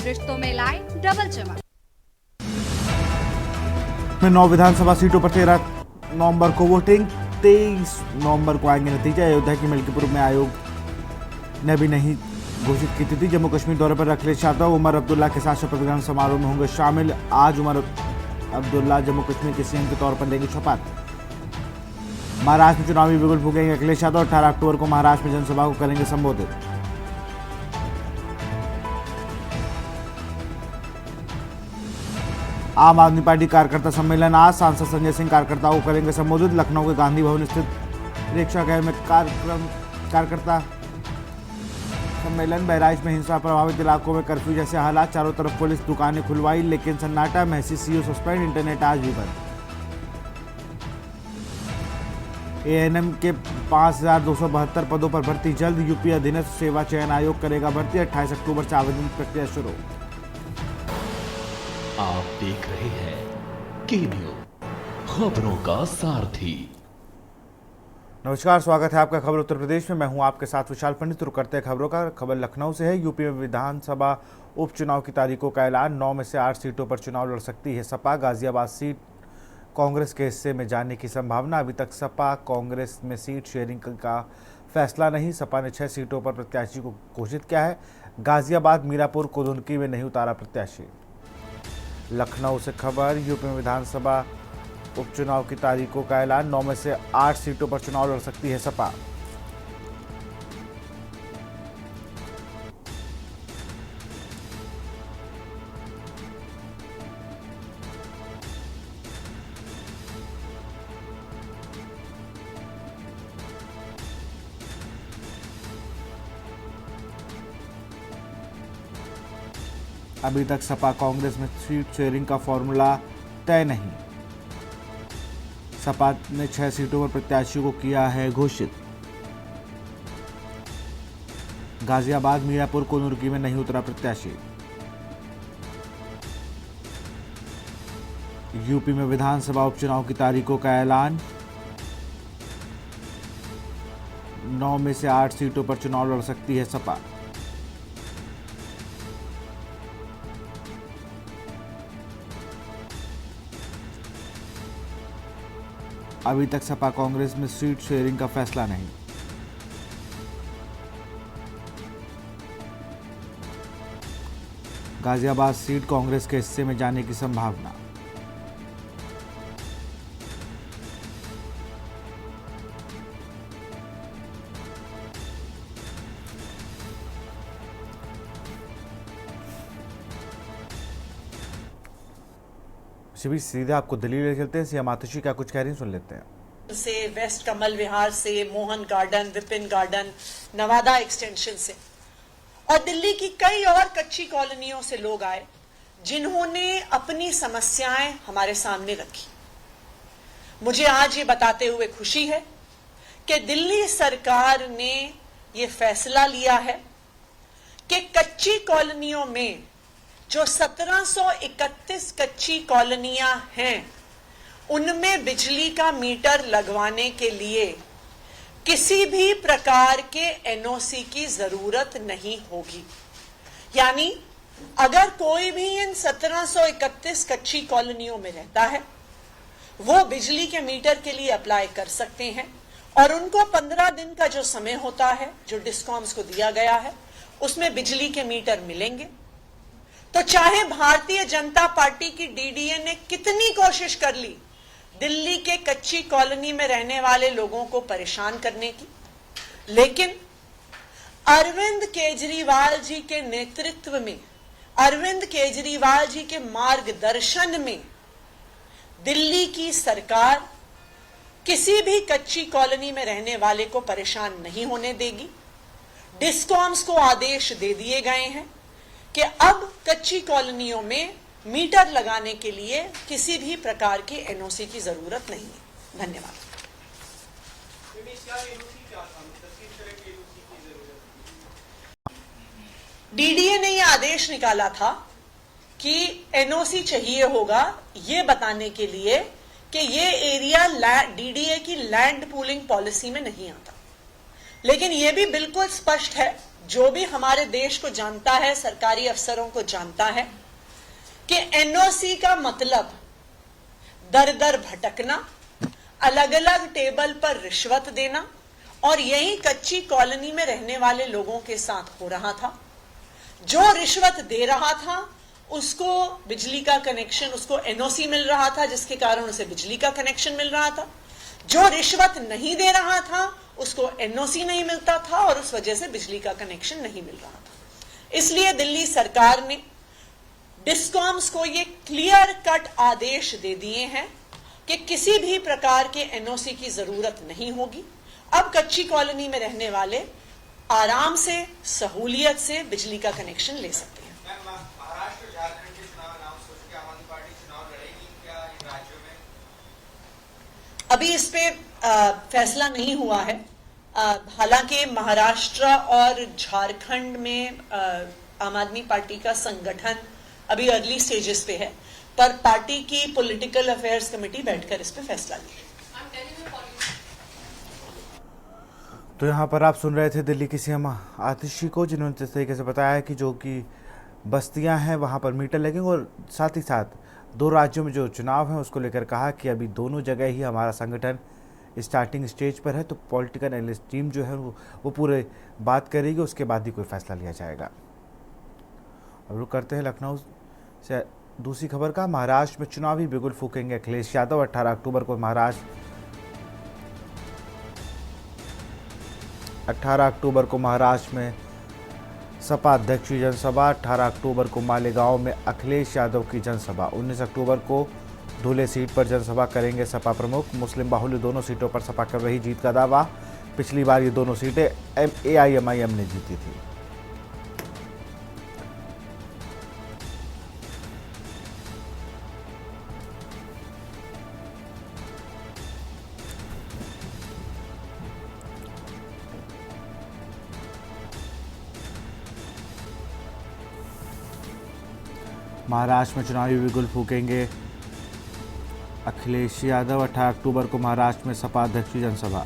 रिश्तों में लाए डबल चमक। में 9 विधानसभा सीटों पर 13 नवंबर को वोटिंग, 23 नवंबर को आएंगे नतीजे। अयोध्या की मिल्कीपुर में आयोग ने भी नहीं घोषित की तिथि। जम्मू कश्मीर दौरे पर अखिलेश यादव उमर अब्दुल्ला के साथ शपथ ग्रहण समारोह में होंगे शामिल। आज उमर अब्दुल्ला जम्मू कश्मीर के सीएम के तौर पर लेंगे शपथ। महाराष्ट्र में चुनावी बिगुल फूकेंगे अखिलेश यादव। 18 अक्टूबर को महाराष्ट्र में जनसभा को करेंगे संबोधित। आम आदमी पार्टी कार्यकर्ता सम्मेलन आज, सांसद संजय सिंह कार्यकर्ताओं को करेंगे संबोधित। लखनऊ के गांधी भवन स्थित प्रेक्षागृह में कार्यकर्ता सम्मेलन। बहराइच में हिंसा प्रभावित इलाकों में कर्फ्यू जैसे हालात, चारों तरफ पुलिस, दुकानें खुलवाई लेकिन सन्नाटा। महसी सीओ सस्पेंड, इंटरनेट आज भी बंद। एएनएम के 5272 पदों पर भर्ती जल्द। यूपी अधीनस्थ सेवा चयन आयोग करेगा भर्ती। 28 अक्टूबर से आवेदन प्रक्रिया शुरू। आप देख रहे हैं के न्यूज, खबरों का सारथी। नमस्कार, स्वागत है आपका खबर उत्तर प्रदेश में। मैं हूं आपके साथ विशाल पंडित। रुक करते हैं खबरों का। खबर लखनऊ से है। यूपी में विधानसभा उपचुनाव की तारीखों का ऐलान। 9 में से 8 सीटों पर चुनाव लड़ सकती है सपा। गाजियाबाद सीट कांग्रेस के हिस्से में जाने की संभावना। अभी तक सपा कांग्रेस में सीट शेयरिंग का फैसला नहीं। सपा ने 6 सीटों पर प्रत्याशी को घोषित किया है। गाजियाबाद, मीरापुर, कुदुनकी में नहीं उतारा प्रत्याशी। लखनऊ से खबर। यूपी में विधानसभा उपचुनाव की तारीखों का ऐलान। 9 में से 8 सीटों पर चुनाव लड़ सकती है सपा। अभी तक सपा कांग्रेस में सीट शेयरिंग का फॉर्मूला तय नहीं। सपा ने 6 सीटों पर प्रत्याशियों को किया है घोषित। गाजियाबाद, मीरापुर, कुदुनकी में नहीं उतरा प्रत्याशी। यूपी में विधानसभा उपचुनाव की तारीखों का ऐलान। 9 में से 8 सीटों पर चुनाव लड़ सकती है सपा। अभी तक सपा कांग्रेस में सीट शेयरिंग का फैसला नहीं। गाजियाबाद सीट कांग्रेस के हिस्से में जाने की संभावना। शिवी सीधे आपको दिल्ली ले चलते हैं। सीएम आतिशी क्या कुछ कह रही सुन लेते हैं। से वेस्ट कमल विहार से, Mohan garden, Vipin garden, Nawada extension से और दिल्ली की कई और कच्ची कॉलोनियों से लोग आए जिन्होंने अपनी समस्याएं हमारे सामने रखी। मुझे आज ये बताते हुए खुशी है कि दिल्ली सरकार ने ये फैसला लिया है कि कच्ची कॉलोनियों में जो 1731 कच्ची कॉलोनियां हैं उनमें बिजली का मीटर लगवाने के लिए किसी भी प्रकार के एनओसी की जरूरत नहीं होगी। यानी अगर कोई भी इन 1731 कच्ची कॉलोनियों में रहता है वो बिजली के मीटर के लिए अप्लाई कर सकते हैं और उनको 15 दिन का जो समय होता है जो डिस्कॉम्स को दिया गया है उसमें बिजली के मीटर मिलेंगे। तो चाहे भारतीय जनता पार्टी की डीडीए ने कितनी कोशिश कर ली दिल्ली के कच्ची कॉलोनी में रहने वाले लोगों को परेशान करने की, लेकिन अरविंद केजरीवाल जी के नेतृत्व में, अरविंद केजरीवाल जी के मार्गदर्शन में दिल्ली की सरकार किसी भी कच्ची कॉलोनी में रहने वाले को परेशान नहीं होने देगी। डिस्कॉम्स को आदेश दे दिए गए हैं कि अब कच्ची कॉलोनियों में मीटर लगाने के लिए किसी भी प्रकार की एनओसी की जरूरत नहीं है। धन्यवाद। डीडीए ने यह आदेश निकाला था कि एनओसी चाहिए होगा ये बताने के लिए कि ये एरिया डीडीए की लैंड पूलिंग पॉलिसी में नहीं आता। लेकिन यह भी बिल्कुल स्पष्ट है जो भी हमारे देश को जानता है, सरकारी अफसरों को जानता है कि एनओसी का मतलब दर दर भटकना, अलग अलग टेबल पर रिश्वत देना, और यही कच्ची कॉलोनी में रहने वाले लोगों के साथ हो रहा था। जो रिश्वत दे रहा था उसको बिजली का कनेक्शन, उसको एनओसी मिल रहा था, जिसके कारण उसे बिजली का कनेक्शन मिल रहा था। जो रिश्वत नहीं दे रहा था उसको एनओसी नहीं मिलता था और उस वजह से बिजली का कनेक्शन नहीं मिल रहा था। इसलिए दिल्ली सरकार ने डिस्कॉम्स को ये क्लियर कट आदेश दे दिए हैं कि किसी भी प्रकार के एनओसी की जरूरत नहीं होगी। अब कच्ची कॉलोनी में रहने वाले आराम से, सहूलियत से बिजली का कनेक्शन ले सकते हैं। महाराष्ट्र, झारखंड के चुनाव अनाउंस हो चुके, आम आदमी पार्टी चुनाव लड़ेगी क्या इन राज्यों में? अभी इस पे फैसला नहीं हुआ है। हालांकि महाराष्ट्र और झारखंड में आम आदमी पार्टी का संगठन अभी अर्ली स्टेजेस पे है, पर पार्टी की पॉलिटिकल अफेयर्स कमेटी बैठकर इस पे फैसला लेगी। तो यहाँ पर आप सुन रहे थे दिल्ली की सीएम आतिशी को, जिन्होंने जिस तरीके से बताया कि जो कि बस्तियाँ हैं वहाँ पर मीटर लगेंगे, और साथ ही साथ 2 राज्यों में जो चुनाव हैं उसको लेकर कहा कि अभी दोनों जगह ही हमारा संगठन स्टार्टिंग स्टेज पर है, तो पॉलिटिकल एनालिस्ट टीम जो है वो पूरे बात करेगी, उसके बाद ही कोई फैसला लिया जाएगा। अब रुक करते हैं लखनऊ से दूसरी खबर का। महाराष्ट्र में चुनावी बिगुल फूकेंगे अखिलेश यादव। 18 अक्टूबर को महाराष्ट्र में सपा अध्यक्ष की जनसभा। 18 अक्टूबर को मालेगांव में अखिलेश यादव की जनसभा। 19 अक्टूबर को धुले सीट पर जनसभा करेंगे सपा प्रमुख। मुस्लिम बाहुल्य दोनों सीटों पर सपा कर रही जीत का दावा। पिछली बार ये दोनों सीटें AIMIM ने जीती थी। महाराष्ट्र में चुनावी बिगुल फूकेंगे अखिलेश यादव। 18 अक्टूबर को महाराष्ट्र में सपा अध्यक्ष की जनसभा।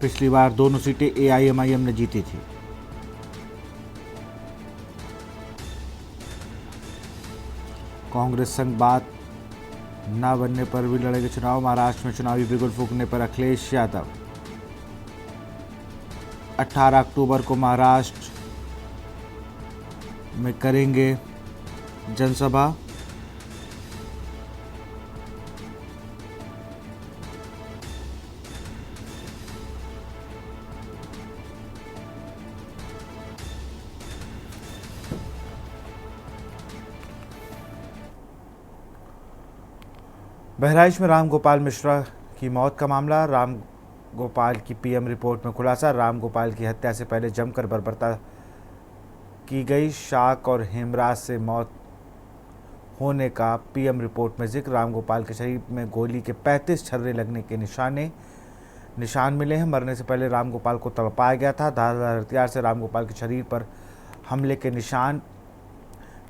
पिछली बार दोनों सीटें AIMIM ने जीती थी। कांग्रेस संग बात न बनने पर भी लड़ेंगे चुनाव। महाराष्ट्र में चुनावी बिगुल फूकने पर अखिलेश यादव। 18 अक्टूबर को महाराष्ट्र में करेंगे जनसभा। बहराइच में राम गोपाल मिश्रा की मौत का मामला। राम गोपाल की PM रिपोर्ट में खुलासा। राम गोपाल की हत्या से पहले जमकर बर्बरता की गई। शाक और हेमराज से मौत होने का PM रिपोर्ट में जिक्र। राम गोपाल के शरीर में गोली के 35 छर्रे लगने के निशान मिले हैं। मरने से पहले राम गोपाल को तड़पाया गया था। धारदार हथियार से राम गोपाल के शरीर पर हमले के निशान,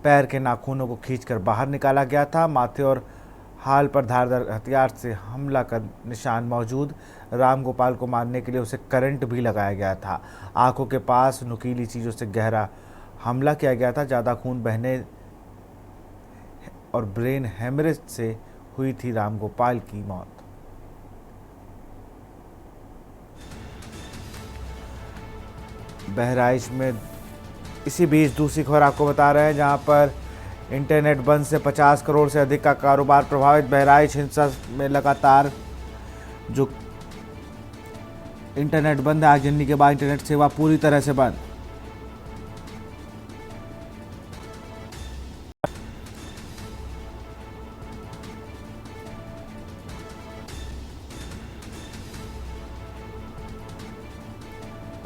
पैर के नाखूनों को खींचकर बाहर निकाला गया था। माथे और हाल पर धारदार हथियार से हमला का निशान मौजूद। राम गोपाल को मारने के लिए उसे करंट भी लगाया गया था। आंखों के पास नुकीली चीज़ों से गहरा हमला किया गया था। ज़्यादा खून बहने और ब्रेन हेमरेज से हुई थी राम गोपाल की मौत। बहराइच में इसी बीच दूसरी खबर आपको बता रहे हैं, जहां पर इंटरनेट बंद से 50 करोड़ से अधिक का कारोबार प्रभावित। बहराइच हिंसा में लगातार जो इंटरनेट बंद है, आगजनी के बाद इंटरनेट सेवा पूरी तरह से बंद।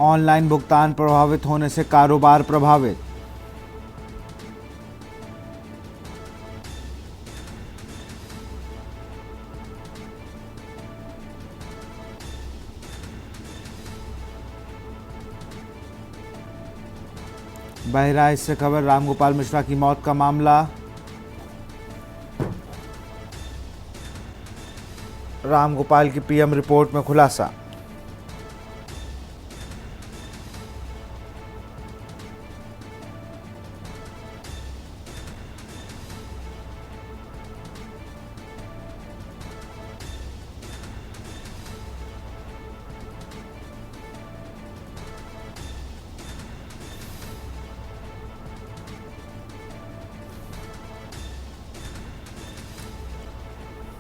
ऑनलाइन भुगतान प्रभावित होने से कारोबार प्रभावित। बहराइच से खबर, रामगोपाल मिश्रा की मौत का मामला। रामगोपाल की पीएम रिपोर्ट में खुलासा।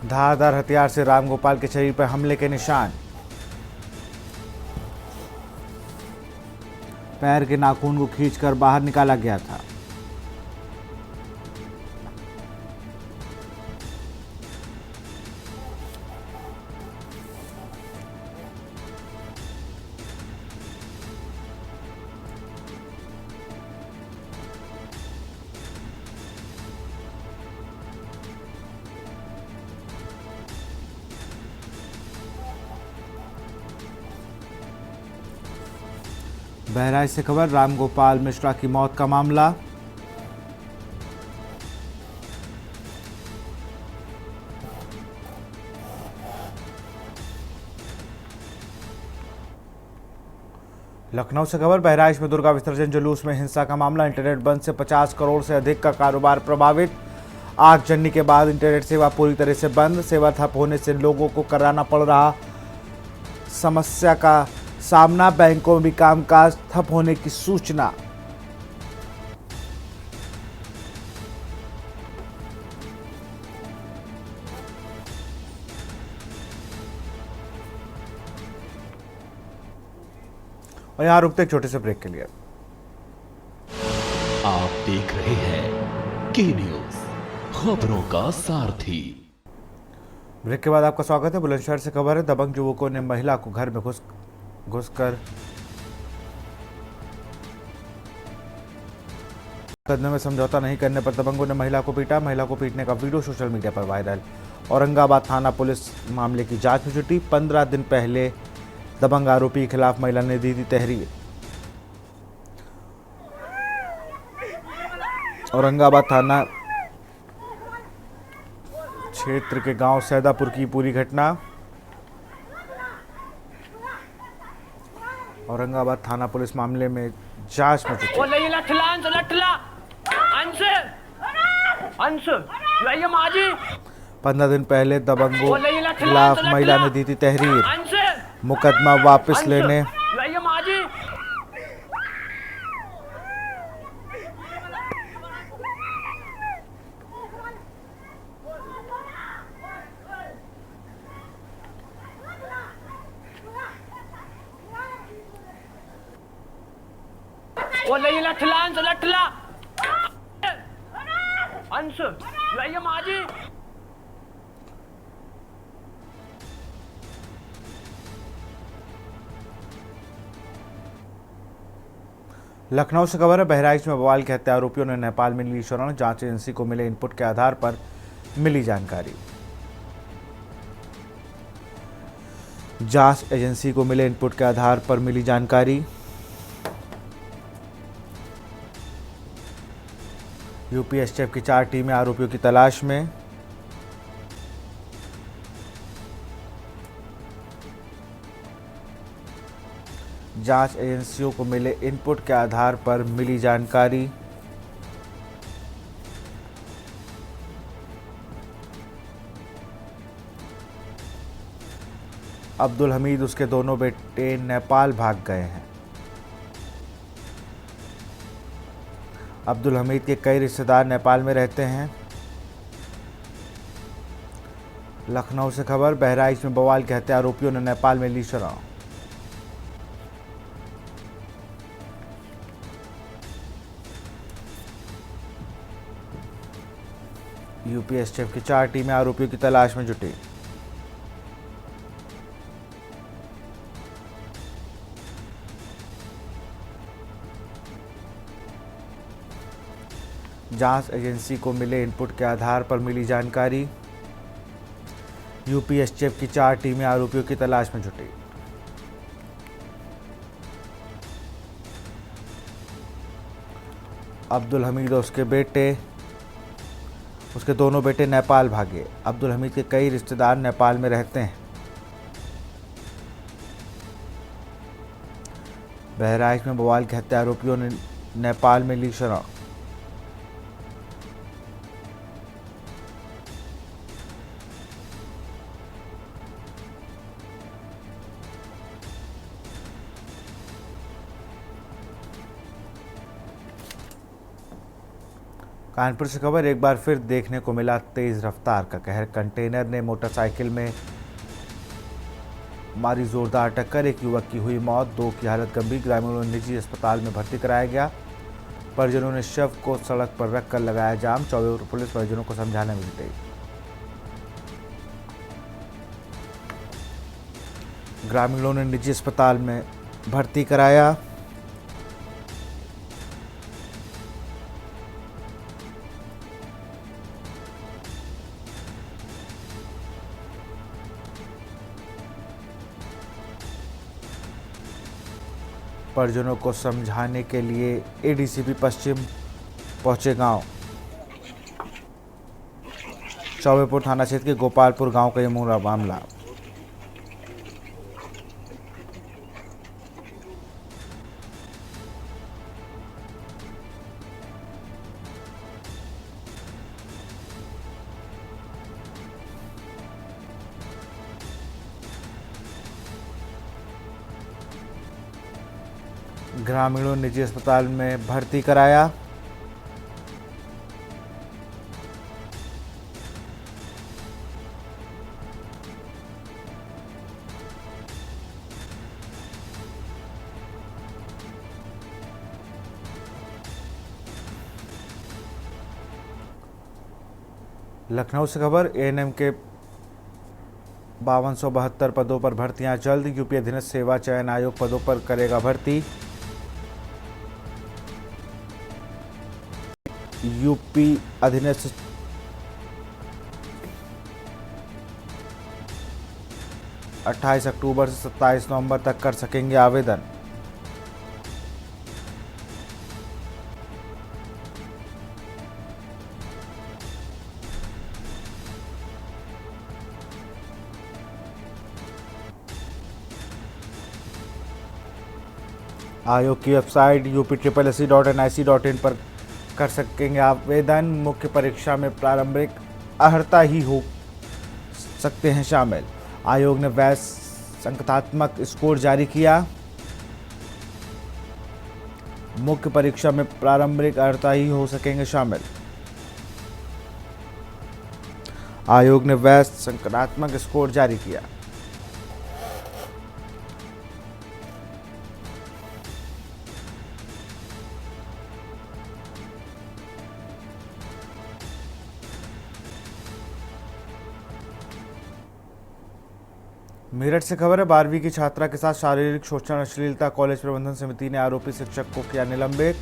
धारदार हथियार से रामगोपाल के शरीर पर हमले के निशान। पैर के नाखून को खींचकर बाहर निकाला गया था। बहराइच से खबर, रामगोपाल मिश्रा की मौत का मामला। लखनऊ से खबर, बहराइच में दुर्गा विसर्जन जुलूस में हिंसा का मामला। इंटरनेट बंद से 50 करोड़ से अधिक का कारोबार प्रभावित। आगजनी के बाद इंटरनेट सेवा पूरी तरह से बंद। सेवा ठप होने से लोगों को कराना पड़ रहा समस्या का सामना। बैंकों में भी कामकाज ठप होने की सूचना। और यहां रुकते एक छोटे से ब्रेक के लिए। आप देख रहे हैं के न्यूज, खबरों का सारथी। ब्रेक के बाद आपका स्वागत है। बुलंदशहर से खबर है, दबंग युवकों ने महिला को घर में घुसकर मुकदमे में समझौता नहीं करने पर दबंगों ने महिला को पीटा। महिला को पीटने का वीडियो सोशल मीडिया पर वायरल। औरंगाबाद थाना पुलिस मामले की जांच में जुटी। 15 दिन पहले दबंग आरोपी के खिलाफ महिला ने दी थी तहरीर। औरंगाबाद थाना क्षेत्र के गांव सैदापुर की पूरी घटना। औरंगाबाद थाना पुलिस मामले में जांच में जुटी। 15 दिन पहले दबंगों के खिलाफ महिला ने दी थी तहरीर। मुकदमा वापस लेने लखनऊ से खबर है, बहराइच में बवाल के हत्या आरोपियों ने नेपाल में ली शरण। जांच एजेंसी को मिले इनपुट के आधार पर मिली जानकारी। जांच एजेंसी को मिले इनपुट के आधार पर मिली जानकारी। यूपी एसटीएफ की 4 टीमें आरोपियों की तलाश में। जांच एजेंसियों को मिले इनपुट के आधार पर मिली जानकारी। अब्दुल हमीद उसके दोनों बेटे नेपाल भाग गए हैं। अब्दुल हमीद के कई रिश्तेदार नेपाल में रहते हैं। लखनऊ से खबर, बहराइच में बवाल के हत्या आरोपियों ने नेपाल में ली शरण। यूपी एसटीएफ की 4 टीमें आरोपियों की तलाश में जुटी। जांच एजेंसी को मिले इनपुट के आधार पर मिली जानकारी। यूपी एसटीएफ की 4 टीमें आरोपियों की तलाश में जुटी। अब्दुल हमीद और उसके दोनों बेटे नेपाल भागे। अब्दुल हमीद के कई रिश्तेदार नेपाल में रहते हैं। बहराइच में बवाल के हत्या आरोपियों ने नेपाल में ली शरण। कानपुर से खबर, एक बार फिर देखने को मिला तेज रफ्तार का कहर। कंटेनर ने मोटरसाइकिल में मारी जोरदार टक्कर, एक युवक की हुई मौत, 2 की हालत गंभीर। ग्रामीणों ने निजी अस्पताल में भर्ती कराया गया। परिजनों ने शव को सड़क पर रखकर लगाया जाम। चौबे पुलिस परिजनों को समझाने में जुटी। ग्रामीणों ने निजी अस्पताल में भर्ती कराया। परिजनों को समझाने के लिए एडीसीपी पश्चिम पहुंचे गांव। चौबेपुर थाना क्षेत्र के गोपालपुर गांव का ये मूल मामला। ग्रामीणों ने निजी अस्पताल में भर्ती कराया। लखनऊ से खबर, एएनएम के 5272 पदों पर भर्तियां जल्द। यूपी अधीनस्थ सेवा चयन आयोग पदों पर करेगा भर्ती। यूपी अधीनस्थ 28 अक्टूबर से 27 नवंबर तक कर सकेंगे आवेदन। आयोग की वेबसाइट UP.SC.NIC.in पर कर सकेंगे आवेदन। मुख्य परीक्षा में प्रारंभिक अर्हता ही हो सकते हैं शामिल। आयोग ने वैध संख्यात्मक स्कोर जारी किया। मुख्य परीक्षा में प्रारंभिक अर्हता ही हो सकेंगे शामिल। आयोग ने वैध संख्यात्मक स्कोर जारी किया। मेरठ से खबर है, 12वीं की छात्रा के साथ शारीरिक शोषण अश्लीलता। कॉलेज प्रबंधन समिति ने आरोपी शिक्षक को किया निलंबित।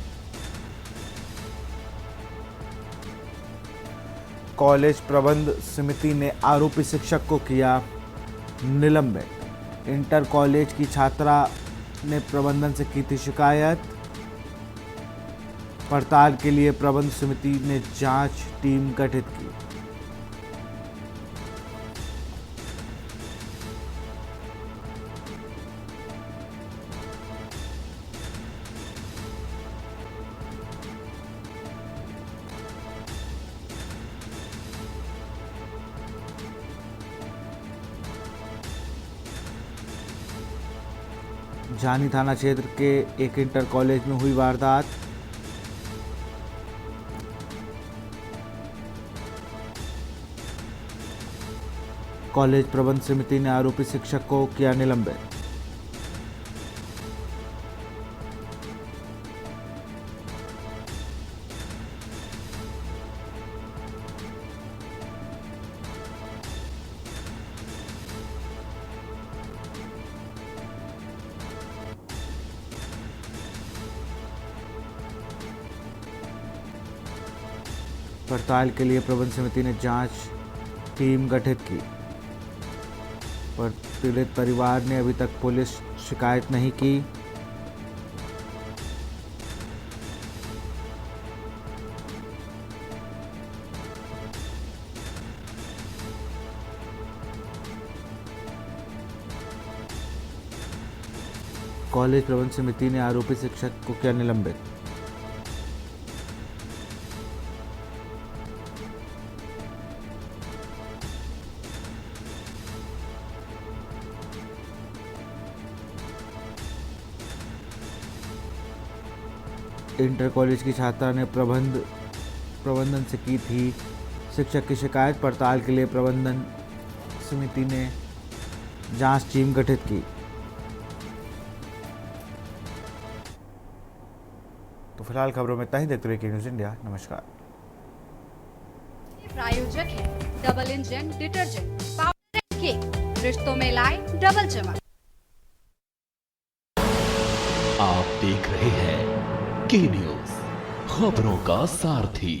कॉलेज प्रबंध समिति ने आरोपी शिक्षक को किया निलंबित। इंटर कॉलेज की छात्रा ने प्रबंधन से की थी शिकायत। पड़ताल के लिए प्रबंध समिति ने जांच टीम गठित की। जानी थाना क्षेत्र के एक इंटर कॉलेज में हुई वारदात। कॉलेज प्रबंध समिति ने आरोपी शिक्षक को किया निलंबित। पड़ताल के लिए प्रबंध समिति ने जांच टीम गठित की। पर पीड़ित परिवार ने अभी तक पुलिस शिकायत नहीं की। कॉलेज प्रबंध समिति ने आरोपी शिक्षक को किया निलंबित। इंटर कॉलेज की छात्रा ने प्रबंधन से की थी शिक्षक की शिकायत। पड़ताल के लिए प्रबंधन समिति ने जांच टीम गठित की। तो फिलहाल खबरों में इतना ही। देखते रहिए न्यूज़ इंडिया। नमस्कार। प्रायोजक है double engine detergent powder and cake, रिश्तों में लाए डबल चमक। आप देख रहे हैं के न्यूज़, खबरों का सारथी।